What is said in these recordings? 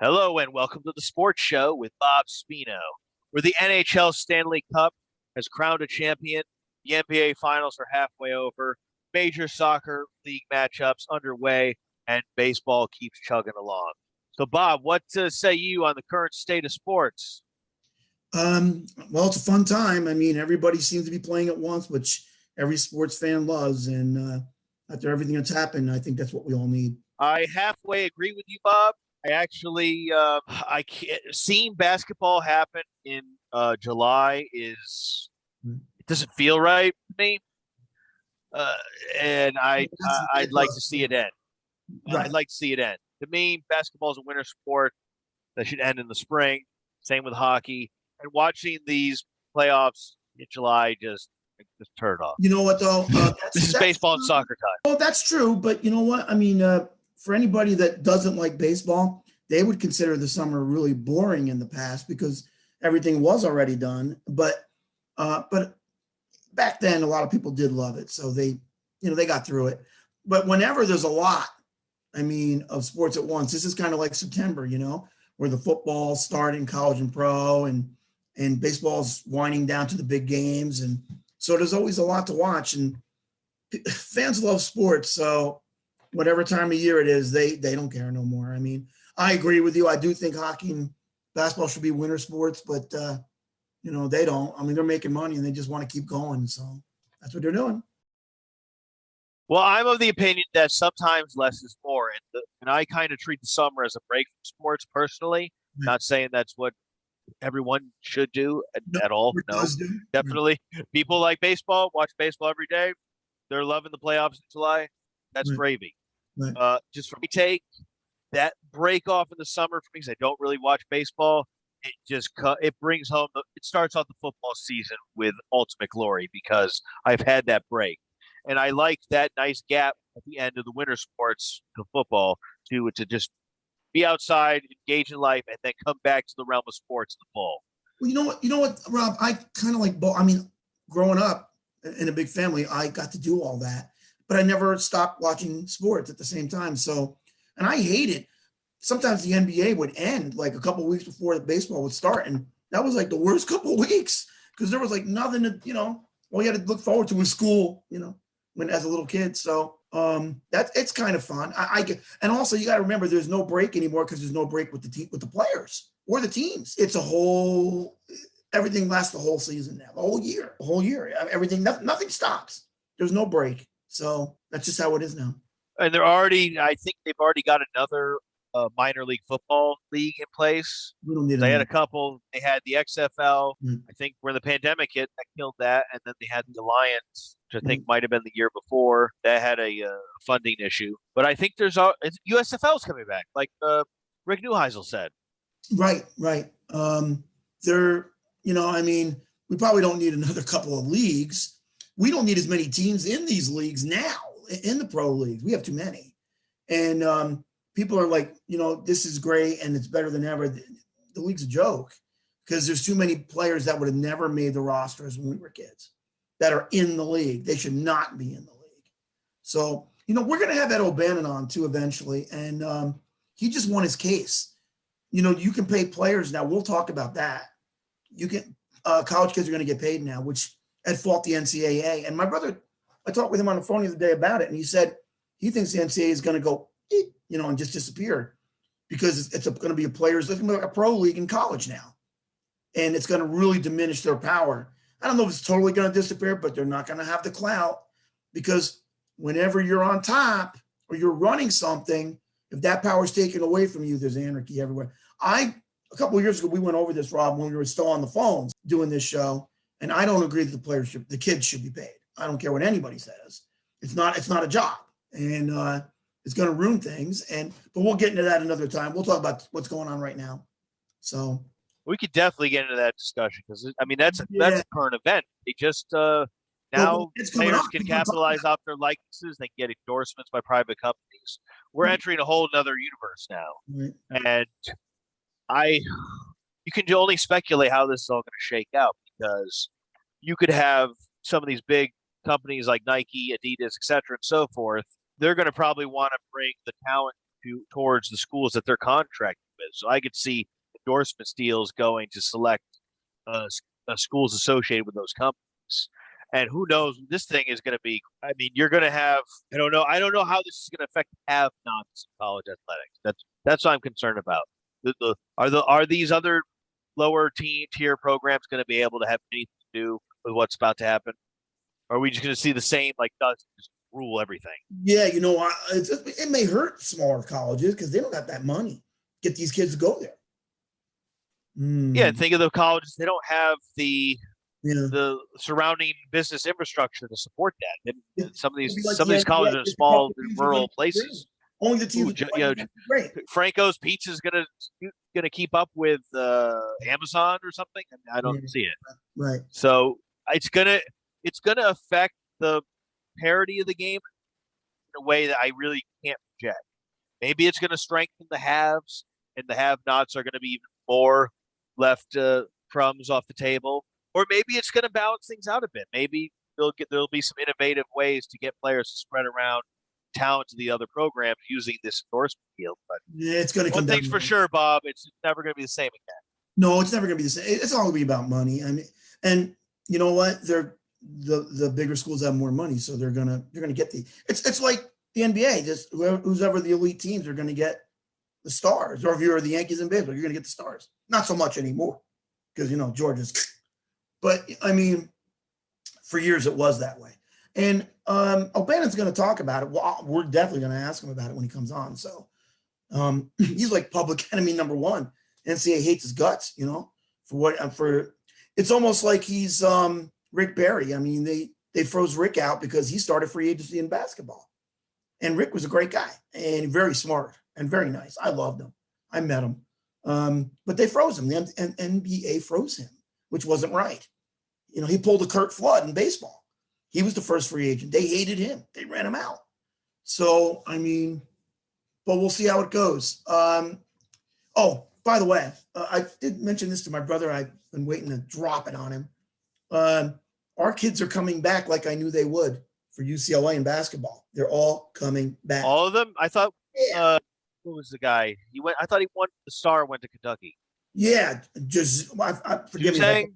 Hello and welcome to the Sports Show with Bob Spino, where the NHL Stanley Cup has crowned a champion. The NBA Finals are halfway over. Major soccer league matchups underway, and baseball keeps chugging along. So, Bob, what say you on the current state of sports? Well, it's a fun time. I mean, everybody seems to be playing at once, which every sports fan loves. And after everything that's happened, I think that's what we all need. I halfway agree with you, Bob. I actually, seeing basketball happen in July it doesn't feel right to me, uh, and I'd like to see it end. Right. I'd like to see it end. To me, basketball is a winter sport that should end in the spring. Same with hockey. And watching these playoffs in July just turn off. You know what, though? This is baseball and soccer time. Oh, that's true. But you know what? I mean, for anybody that doesn't like baseball, they would consider the summer really boring in the past because everything was already done. But back then, a lot of people did love it. So they got through it. But whenever there's a lot, I mean, of sports at once, this is kind of like September, where the football's starting, college and pro, and baseball's winding down to the big games. And so there's always a lot to watch. And fans love sports. So whatever time of year it is, they don't care no more. I mean, I agree with you. I do think hockey and basketball should be winter sports, but they don't. I mean, they're making money and they just want to keep going. So that's what they're doing. Well, I'm of the opinion that sometimes less is more, and I kind of treat the summer as a break from sports personally. Right. Not saying that's what everyone should do No, at all. No, definitely. Right. People like baseball, watch baseball every day. They're loving the playoffs in July. That's Right. gravy. Right. Just for me, take that break off in the summer for me because I don't really watch baseball. It brings home it starts off the football season with ultimate glory because I've had that break. And I like that nice gap at the end of the winter sports, the football, to just be outside, engage in life, and then come back to the realm of sports in the fall. Well, you know what, Rob, I kind of like both. I mean, growing up in a big family, I got to do all that, but I never stopped watching sports at the same time. So, and I hate it. Sometimes the NBA would end like a couple of weeks before the baseball would start. And that was like the worst couple of weeks because there was like nothing to, all you had to look forward to was school, when as a little kid. So it's kind of fun. I get, and also you got to remember there's no break anymore because there's no break with the players or the teams. It's everything lasts the whole season now, the whole year, everything, nothing stops. There's no break. So that's just how it is now. And I think they've already got another minor league football league in place. We don't need They had a couple. They had the XFL. I think when the pandemic hit, that killed that. And then they had the Alliance, which I think might have been the year before. That had a funding issue. But I think USFL is coming back, like Rick Neuheisel said. Right. I mean, we probably don't need another couple of leagues. We don't need as many teams in these leagues now, in the pro leagues. We have too many. And people are like, this is great and it's better than ever. The league's a joke because there's too many players that would have never made the rosters when we were kids that are in the league. They should not be in the league. So, we're going to have Ed O'Bannon on too eventually. And he just won his case. You can pay players now. We'll talk about that. You can, college kids are going to get paid now, which at fault the NCAA. And my brother, I talked with him on the phone the other day about it. And he said he thinks the NCAA is going to go, and just disappear because it's going to be it's going to be like a pro league in college now. And it's going to really diminish their power. I don't know if it's totally going to disappear, but they're not going to have the clout because whenever you're on top or you're running something, if that power is taken away from you, there's anarchy everywhere. A couple of years ago, we went over this, Rob, when we were still on the phones doing this show. And I don't agree that the kids should be paid. I don't care what anybody says. It's not a job. And, it's going to ruin things. But we'll get into that another time. We'll talk about what's going on right now. So we could definitely get into that discussion because that's a current event. They just now players can capitalize off their likenesses. They can get endorsements by private companies. We're entering a whole other universe now, and you can only speculate how this is all going to shake out because you could have some of these big companies like Nike, Adidas, et cetera, and so forth. They're going to probably want to bring the talent towards the schools that they're contracted with. is. So I could see endorsement deals going to select schools associated with those companies. And who knows? This thing is going to be. I mean, you're going to have. I don't know. I don't know how this is going to affect have-nots in college athletics. That's what I'm concerned about. Are these other lower tier programs going to be able to have anything to do with what's about to happen? Or are we just going to see the same just rule everything? Yeah, it may hurt smaller colleges because they don't got that money. Get these kids to go there. Yeah, think of the colleges. They don't have the Yeah. the surrounding business infrastructure to support that. And some of these colleges are just small rural places. Only the teams. Great. Franco's Pizza is gonna keep up with Amazon or something. I mean, I don't see it. Right. So it's gonna affect the parity of the game in a way that I really can't project. Maybe it's gonna strengthen the haves, and the have-nots are gonna be even more left crumbs off the table. Or maybe it's going to balance things out a bit. Maybe there'll be some innovative ways to get players to spread around talent to the other programs using this endorsement deal. But yeah, it's going to come one thing's for sure, Bob. It's never going to be the same again. No, it's never going to be the same. It's all going to be about money. I mean, and you know what? They're the bigger schools have more money, so they're gonna get it's like the NBA. Just who's ever the elite teams are going to get the stars. Or if you're the Yankees in baseball, you're going to get the stars. Not so much anymore because Georgia's. But I mean, for years it was that way. And O'Bannon's going to talk about it. Well, we're definitely going to ask him about it when he comes on. So he's like public enemy number one. NCAA hates his guts, for it's almost like he's Rick Barry. I mean, they froze Rick out because he started free agency in basketball. And Rick was a great guy and very smart and very nice. I loved him. I met him. But they froze him. The NBA froze him, which wasn't right. He pulled a Kurt Flood in baseball. He was the first free agent. They hated him. They ran him out. So, I mean, but we'll see how it goes. Oh, by the way, I did mention this to my brother. I've been waiting to drop it on him. Our kids are coming back like I knew they would for UCLA in basketball. They're all coming back. All of them? I thought, who was the guy? I thought the star went to Kentucky. Yeah. Forgive me.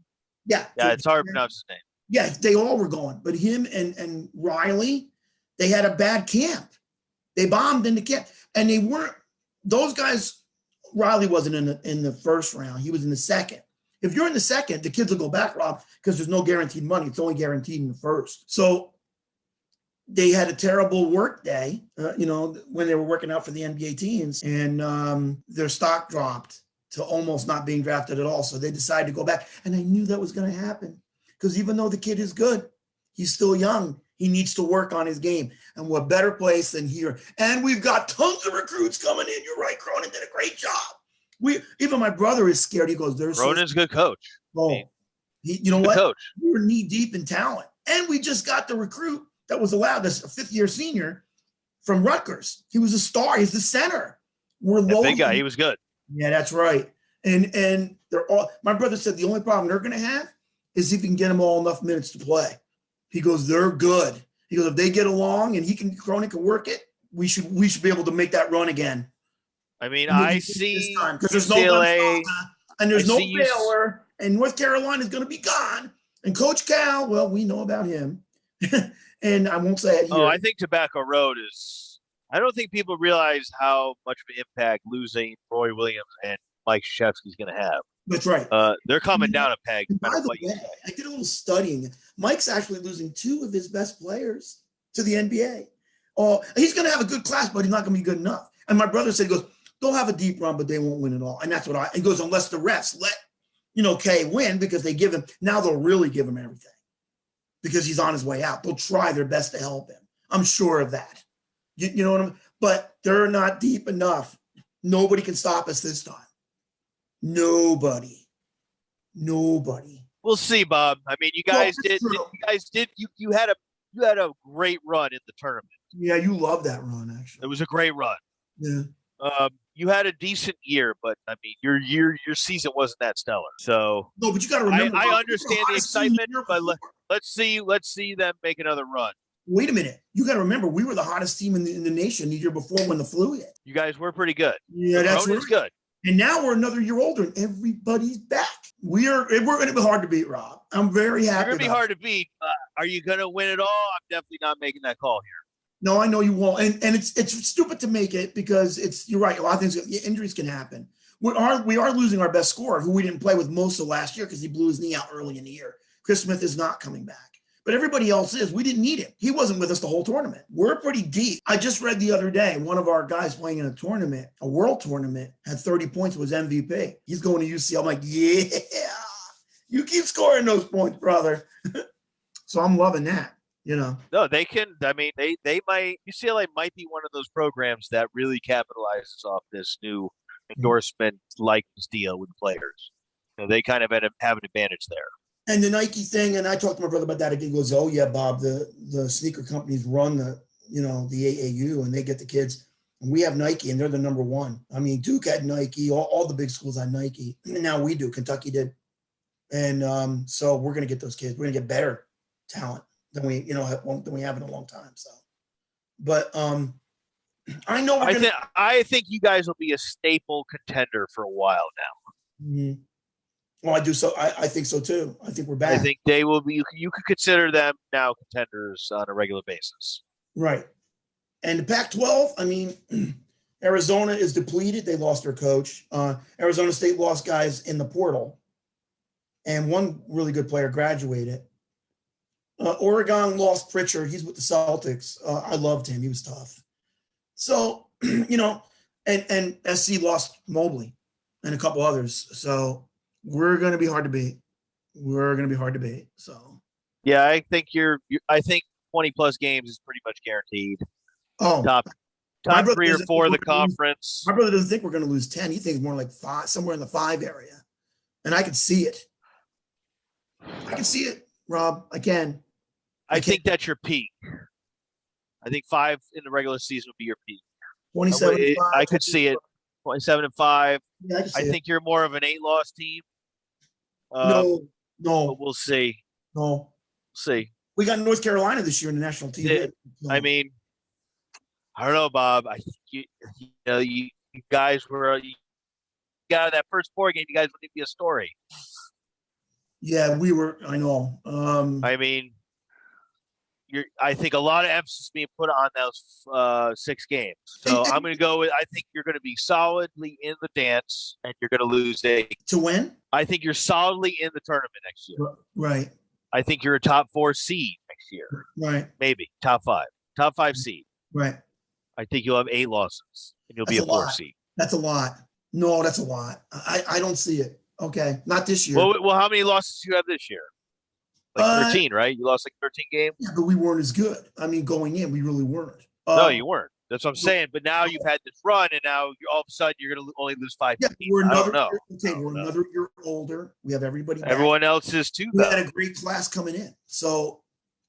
Yeah. Yeah, it's hard to pronounce his name. Yeah, they all were going. But him and Riley, they had a bad camp. They bombed into camp. And they weren't – those guys – Riley wasn't in the first round. He was in the second. If you're in the second, the kids will go back, Rob, because there's no guaranteed money. It's only guaranteed in the first. So they had a terrible work day, when they were working out for the NBA teams. And their stock dropped to almost not being drafted at all. So they decided to go back. And I knew that was going to happen because even though the kid is good, he's still young. He needs to work on his game. And what better place than here? And we've got tons of recruits coming in. You're right. Cronin did a great job. Even my brother is scared. He goes, Cronin's a good coach. Oh, you know what? Coach. We were knee deep in talent. And we just got the recruit that was allowed, this a fifth-year senior from Rutgers. He was a star. He's the center. We're low. Big guy. He was good. Yeah, that's right. And they're all. My brother said the only problem they're going to have is if you can get them all enough minutes to play. He goes, they're good. He goes, if they get along and Cronin can work it, we should be able to make that run again. I mean, I see because there's UCLA, no and there's no Baylor, and North Carolina is going to be gone. And Coach Cal, well, we know about him, and I won't say it here. Oh, I think Tobacco Road is. I don't think people realize how much of an impact losing Roy Williams and Mike Krzyzewski is going to have. That's right. They're coming down a peg. By the way, I did a little studying. Mike's actually losing two of his best players to the NBA. Oh, he's going to have a good class, but he's not going to be good enough. And my brother said, he goes, they'll have a deep run, but they won't win it all. And that's what he goes, unless the refs let, K win because they give him, now they'll really give him everything because he's on his way out. They'll try their best to help him. I'm sure of that. You know what I mean? But they're not deep enough. Nobody can stop us this time. Nobody. We'll see, Bob. I mean, you guys you had a great run in the tournament. Yeah, you love that run, actually. It was a great run. Yeah. You had a decent year, but I mean, your season wasn't that stellar. So no, but you got to remember. I understand the excitement, but let's see them make another run. Wait a minute. You got to remember, we were the hottest team in the nation the year before when the flu hit. You guys were pretty good. Yeah, that's right. Good. And now we're another year older, and everybody's back. We're going to be hard to beat, Rob. I'm very happy. They're going to be hard to beat. Are you going to win it all? I'm definitely not making that call here. No, I know you won't, and it's stupid to make it because you're right. A lot of things, injuries can happen. We are losing our best scorer, who we didn't play with most of last year because he blew his knee out early in the year. Chris Smith is not coming back, but everybody else is. We didn't need him. He wasn't with us the whole tournament. We're pretty deep. I just read the other day, one of our guys playing in a tournament, a world tournament, had 30 points, was MVP. He's going to UC. I'm like, yeah, you keep scoring those points, brother. So I'm loving that. No, they can. I mean, they might. UCLA might be one of those programs that really capitalizes off this new endorsement likeness deal with players. They kind of have an advantage there. And the Nike thing, and I talked to my brother about that again. He goes, "Oh yeah, Bob, the sneaker companies run the AAU, and they get the kids, and we have Nike, and they're the number one. I mean, Duke had Nike, all the big schools had Nike, and now we do. Kentucky did, and so we're gonna get those kids. We're gonna get better talent than we have in a long time. So, but I know I think you guys will be a staple contender for a while now. Mm-hmm. Well, I do. So I think so too. I think we're back. I think they will be. You could consider them now contenders on a regular basis. Right. And the Pac-12. I mean, Arizona is depleted. They lost their coach. Arizona State lost guys in the portal, and one really good player graduated. Oregon lost Pritchard. He's with the Celtics. I loved him. He was tough. So, and SC lost Mobley and a couple others. So we're going to be hard to beat. So, yeah, I think I think 20 plus games is pretty much guaranteed. Oh, top 3 or 4 of the conference. My brother doesn't think we're going to lose 10. He thinks more like 5, somewhere in the 5 area. And I can see it. Rob. I can. I think that's your peak. I think 5 in the regular season would be your peak. 27. I could see it. 27-5. Yeah, I think you're more of an 8-loss team. No. We'll see. No. See. We got North Carolina this year in the national team. I mean, I don't know, Bob. I think you guys were you got that first 4 game. You guys wouldn't be a story. Yeah, we were. I know. I mean, I think a lot of emphasis being put on those 6 games. So I'm going to go with. I think you're going to be solidly in the dance, and you're going to lose to win. I think you're solidly in the tournament next year. Right. I think you're a top 4 seed next year. Right. Maybe top 5 seed. Right. I think you'll have 8 losses, and you'll be a 4 seed. That's a lot. No, that's a lot. I don't see it. Okay, not this year. Well, how many losses do you have this year? Like 13, right? You lost like 13 games? Yeah, but we weren't as good. I mean, going in, we really weren't. No, you weren't. That's what I'm saying. But now you've had this run, and now all of a sudden you're going to only lose 5 games. We're another year older. We have everybody back. Everyone else is too. We had a great class coming in. So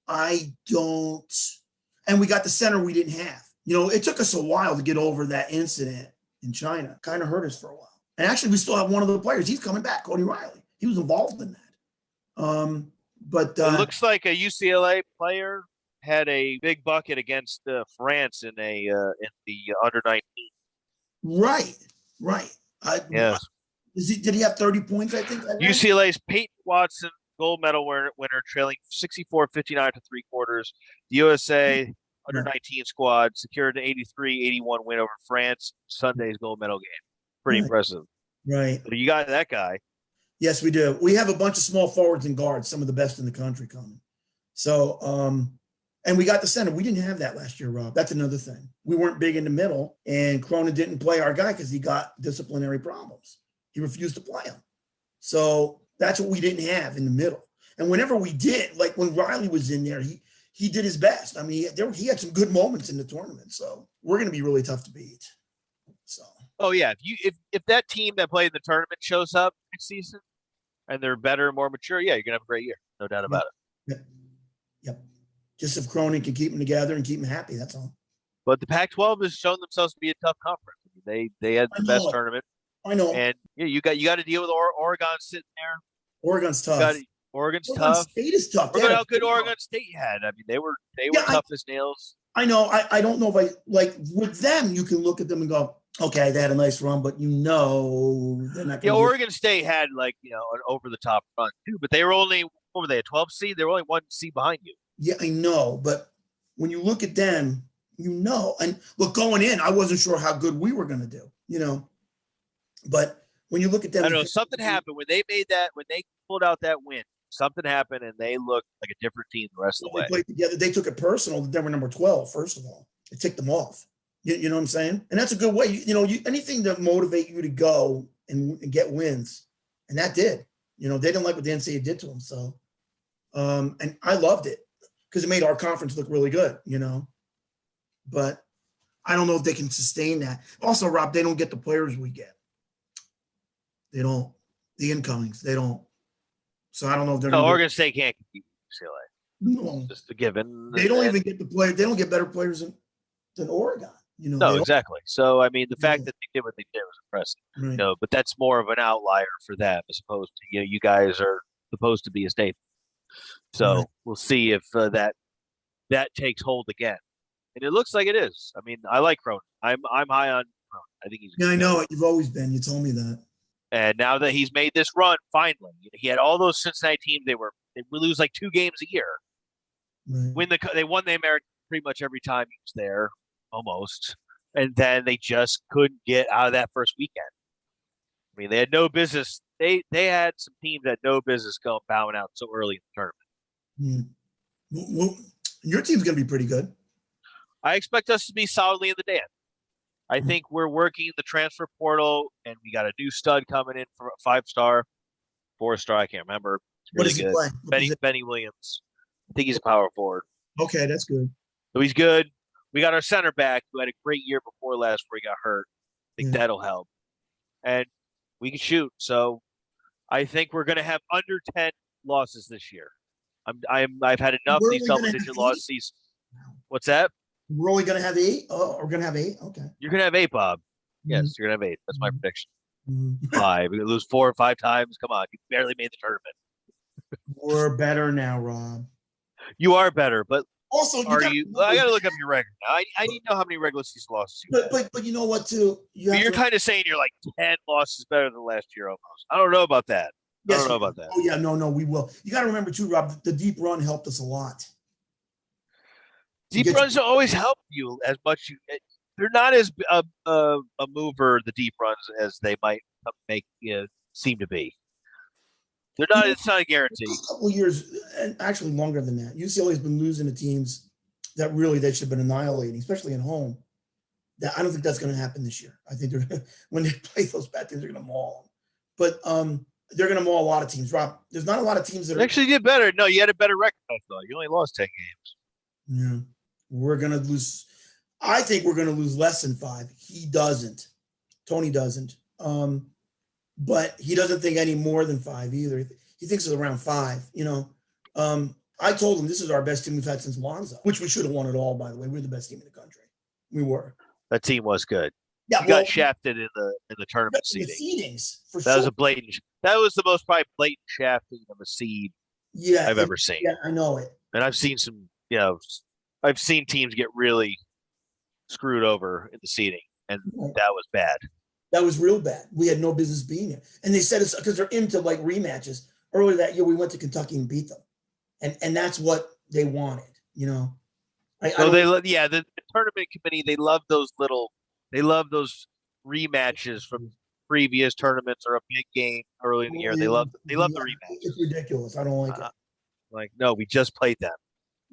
I don't – and we got the center we didn't have. It took us a while to get over that incident in China. Kind of hurt us for a while. And actually, we still have one of the players. He's coming back, Cody Riley. He was involved in that. But it looks like a UCLA player had a big bucket against France in the under 19. Right. Yes. Did he have 30 points? I think UCLA's Peyton Watson, gold medal winner, trailing 64-59 to 3/4. The USA under 19 squad secured an 83-81 win over France. Sunday's gold medal game. Pretty impressive. Right. So you got that guy. Yes, we do. We have a bunch of small forwards and guards, some of the best in the country coming. So, and we got the center. We didn't have that last year, Rob. That's another thing. We weren't big in the middle, and Cronin didn't play our guy because he got disciplinary problems. He refused to play him. So that's what we didn't have in the middle. And whenever we did, like when Riley was in there, he did his best. I mean, he had some good moments in the tournament. So we're going to be really tough to beat. So. Oh yeah, if that team that played in the tournament shows up next season and they're better, more mature, yeah, you're gonna have a great year, no doubt about it. Yep. Just if Cronin can keep them together and keep them happy, that's all. But the Pac-12 has shown themselves to be a tough conference. They had the best tournament. I know. And you got to deal with Oregon sitting there. Oregon's tough. Oregon tough. State is tough. Look at how good Oregon State had. I mean, they were tough as nails. I know. I don't know if I like with them. You can look at them and go, Okay, they had a nice run, but they're not Yeah, going to be. Oregon State had like an over the top run too, but they were only what were they a 12 seed? They were only one seed behind you. Yeah, I know, but when you look at them, and look, going in, I wasn't sure how good we were going to do. But when you look at them, I don't know. Something happened when they made that when they pulled out that win. Something happened and they looked like a different team the rest of the they way. played together. They took it personal that they were number 12, first of all. It ticked them off. You know what I'm saying? And that's a good way. Anything to motivate you to go and get wins. And that did. They didn't like what the NCAA did to them. So, and I loved it because it made our conference look really good. But I don't know if they can sustain that. Also, Rob, they don't get the players we get. They don't. The incomings, they don't. So I don't know if they're No, going to. Oregon State can't compete with UCLA. No, Just a given. they don't even get the players. They don't get better players than Oregon. No, They don't. exactly. So I mean, the fact Yeah, that they did what they did was impressive. right. But that's more of an outlier for them as opposed to you guys are supposed to be a state. Right. So we'll see if that takes hold again. And it looks like it is. I mean, I like Cronin. I'm high on Cronin. I think he's a Yeah, good I know coach. it. You've always been. You told me that. And now that he's made this run, finally, he had all those Cincinnati teams. They would lose like 2 games a year. Right. They won the American pretty much every time he was there, almost. And then they just couldn't get out of that first weekend. I mean, they had no business. They had some teams that had no business going bowing out so early in the tournament. Well, your team's going to be pretty good. I expect us to be solidly in the dance. I think we're working the transfer portal, and we got a new stud coming in for a 5-star, 4-star. I can't remember. It's What really does he good. play? Benny Williams. I think he's a power forward. Okay, that's good. So he's good. We got our center back who had a great year before last where he got hurt. I think that'll help. And we can shoot. So I think we're going to have under 10 losses this year. I've had enough of these double-digit loss seasons. What's that? We're only going to have 8? Oh, we're going to have 8? Okay. You're going to have 8, Bob. Yes, you're going to have 8. That's my prediction. 5. We're going to lose 4 or 5 times. Come on. You barely made the tournament. We're better now, Rob. You are better, but also, I got to look up your record now. I need to know how many regular season losses you had. But you know what, too? You're kind of saying you're like 10 losses better than last year almost. I don't know about that. Yes, I don't know about that. Oh, yeah. No, we will. You got to remember, too, Rob, the deep run helped us a lot. Deep runs don't always help you as much. They're not as a mover, the deep runs, as they might make seem to be. They're not. It's not a guarantee. A couple of years, and actually longer than that. UCLA has been losing to teams that really they should have been annihilating, especially at home. That I don't think that's going to happen this year. I think they're when they play those bad teams, they're going to maul them. But they're going to maul a lot of teams. Rob, there's not a lot of teams that actually did better. No, you had a better record. I thought you only lost 10 games. Yeah, we're going to lose. I think we're going to lose less than 5. He doesn't. Tony doesn't. But he doesn't think any more than 5 either. He thinks it's around 5. I told him this is our best team we've had since Lonzo, which we should have won it all. By the way, we're the best team in the country. We were. That team was good. Yeah, got shafted in the tournament seeding. The seedings for that was a blatant. That was the most probably blatant shafting of a seed I've ever seen. Yeah, I know it. And I've seen some. I've seen teams get really screwed over in the seeding, and that was bad. That was real bad. We had no business being here. And they said it's because they're into like rematches. Earlier that year, we went to Kentucky and beat them. And that's what they wanted, the tournament committee, they love those rematches from previous tournaments or a big game early in the year. They love the rematches. It's ridiculous. I don't like it. Like, no, we just played them.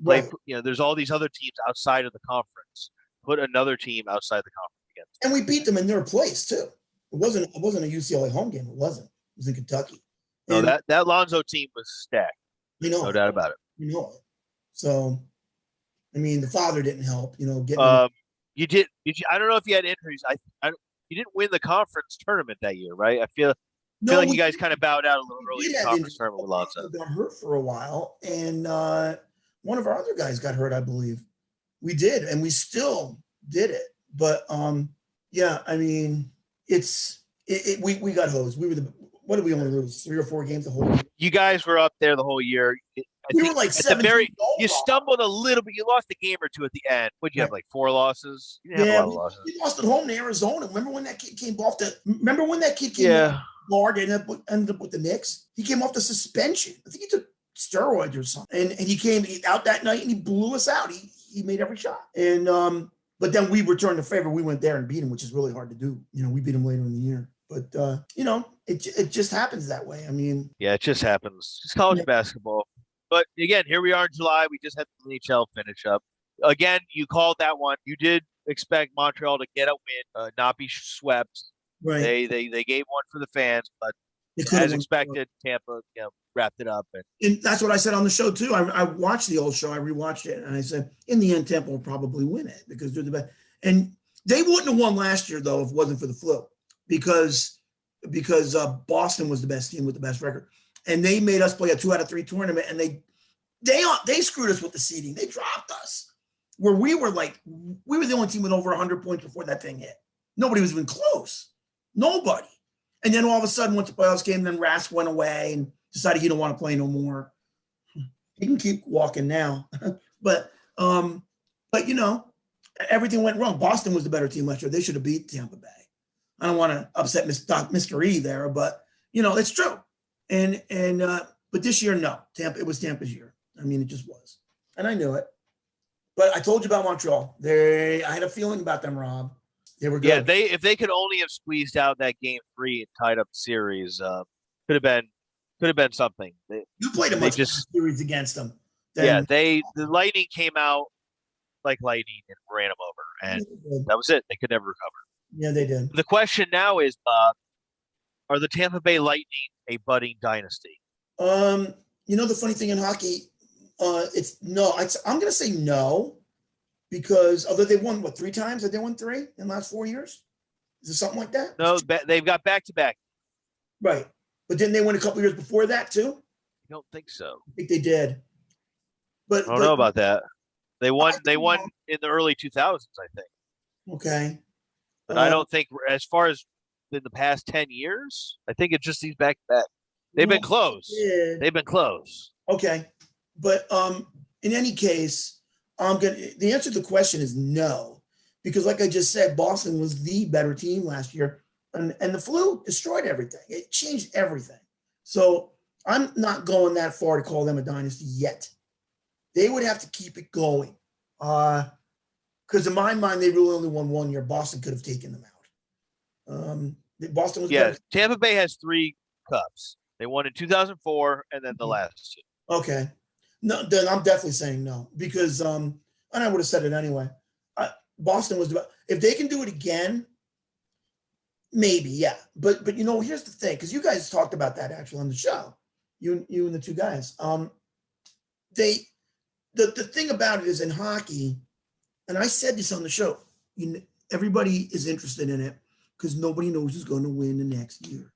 Right. There's all these other teams outside of the conference. Put another team outside the conference against them. And we beat them in their place too. It wasn't a UCLA home game. It wasn't. It was in Kentucky. No, that Lonzo team was stacked. No doubt about it. So, I mean, the father didn't help. Getting. You did. I don't know if you had injuries. You didn't win the conference tournament that year, right? I feel like you guys kind of bowed out a little early in the conference tournament with Lonzo. Got hurt for a while, and one of our other guys got hurt, I believe. We did, and we still did it. But yeah, I mean, we got hosed. We were what did we only lose? 3 or 4 games the whole year? You guys were up there the whole year. We were like at the 17 very, goals you off. stumbled a little bit. You lost a game or two at the end. Would you have Right. like 4 losses? You didn't have a Yeah, lot of losses. we lost at home to Arizona. Remember when that kid came off the? Remember when that kid came off Yeah. the guard and ended up with the Knicks? He came off the suspension. I think he took steroids or something, and he came out that night and he blew us out. He made every shot, and but then we returned the favor. We went there and beat him, which is really hard to do. You know, we beat him later in the year, but you know, it just happens that way. I mean, Yeah, it just happens. It's college yeah. basketball. But again, here we are in July. We just had the NHL finish up. Again, you called that one. You did expect Montreal to get a win, not be swept. Right. They gave one for the fans, but as expected, Tampa wrapped it up. And that's what I said on the show too. I watched the old show. I rewatched it, and I said, in the end, Tampa will probably win it because they're the best. And they wouldn't have won last year though if it wasn't for the flu, because Boston was the best team with the best record, and they made us play a 2 out of 3 tournament, and they screwed us with the seeding. They dropped us where we were the only team with over 100 points before that thing hit. Nobody was even close. Nobody. And then all of a sudden, once the playoffs came, then Rask went away and decided he don't want to play no more. He can keep walking now, but you know, everything went wrong. Boston was the better team last year. They should have beat Tampa Bay. I don't want to upset Mr. E there, but you know, it's true. And but this year, no, it was Tampa's year. I mean, it just was, and I knew it. But I told you about Montreal. I had a feeling about them, Rob. They were good. Yeah, if they could only have squeezed out that game 3 and tied up the series, could have been something. You played a much better series against them. The Lightning came out like lightning and ran them over, and that was it. They could never recover. Yeah, they did. The question now is, are the Tampa Bay Lightning a budding dynasty? You know, the funny thing in hockey, it's no. I'm going to say no, because although they won 3 times, have they won 3 in the last 4 years? Is it something like that? No, they've got back-to-back. Right, but didn't they win a couple years before that too? I don't think so. I think they did. But I don't know about that. They won in the early 2000s, I think. Okay. But I don't think, as far as in the past 10 years, I think it's just these back-to-back. They've been close. They've been close. Okay. But in any case, the answer to the question is no, because like I just said, Boston was the better team last year, and the flu destroyed everything. It changed everything. So I'm not going that far to call them a dynasty yet. They would have to keep it going, because in my mind, they really only won 1 year. Boston could have taken them out. Boston was better. Tampa Bay has 3 cups. They won in 2004, and then the last 2. Okay. No, then I'm definitely saying no, because and I would have said it anyway. Boston was if they can do it again, maybe, yeah. But you know, here's the thing, because you guys talked about that actually on the show, you and the 2 guys. The thing about it is in hockey, and I said this on the show, everybody is interested in it because nobody knows who's going to win the next year.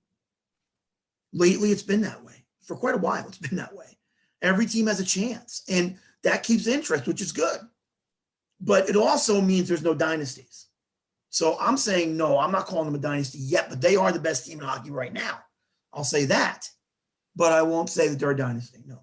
Lately, it's been that way. For quite a while, it's been that way. Every team has a chance, and that keeps interest, which is good. But it also means there's no dynasties. So I'm saying no, I'm not calling them a dynasty yet, but they are the best team in hockey right now. I'll say that. But I won't say that they're a dynasty, no.